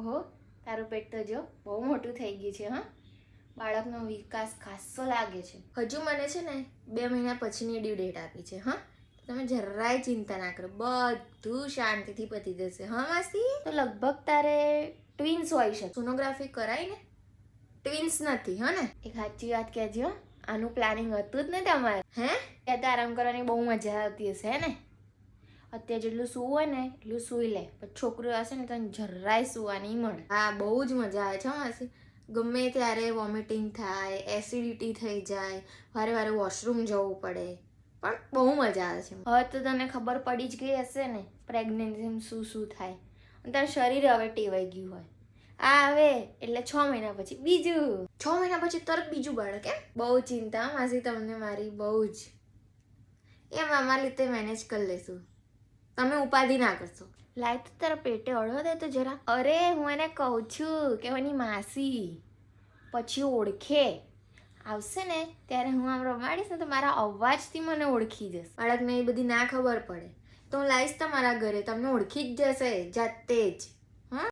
ઓહો, તારું પેટ તો જો બહુ મોટું થઈ ગયું છે. હા, બાળકનો વિકાસ ખાસો લાગે છે. હજુ મને છે ને 2 મહિના પછીની ડ્યુ ડેટ આપી છે. હા, તમે જરાય ચિંતા ના કરો, બધું શાંતિથી પતી જશે. હા માસી, તો લગભગ તારે ટ્વિન્સ હોય છે. સોનોગ્રાફી કરાય ને? ટ્વિન્સ નથી. હા ને? એક સાચી વાત કહેજો, આનું પ્લાનિંગ હતું જ ને તમારે? હે, ત્યાં તો આરામ કરવાની બહુ મજા આવતી હશે હે ને? અત્યારે જેટલું સૂવું હોય ને એટલું સૂઈ લે, પછી છોકરીઓ હશે ને તો જરાય સૂવા નહીં મળે. હા, બહુ જ મજા આવે છે માસી. ગમે ત્યારે વોમિટિંગ થાય, એસિડિટી થઈ જાય, વારે વારે વોશરૂમ જવું પડે, પણ બહુ મજા આવે છે. હવે તો તને ખબર પડી જ ગઈ હશે ને પ્રેગ્નન્સીમાં શું થાય, અને તારું શરીર હવે ટેવાઈ ગયું હોય. આ આવે એટલે 6 મહિના પછી બીજું, 6 મહિના પછી તરત બીજું બાળક. એમ બહુ ચિંતા માસી તમને મારી, બહુ જ. એમ અમારા લીધે મેનેજ કરી લેશું, તમે ઉપાધિ ના કરશો. લાય તો તારા પેટે અડો દે તો જરા. અરે હું એને કહું છું કે એની માસી પછી ઓળખે આવશે ને ત્યારે હું આમ રમાડીશ ને તો મારા અવાજથી મને ઓળખી જશે. બાળકને એ બધી ના ખબર પડે તો હું લાવીશ તમારા ઘરે, તમને ઓળખી જ જશે જાતે જ.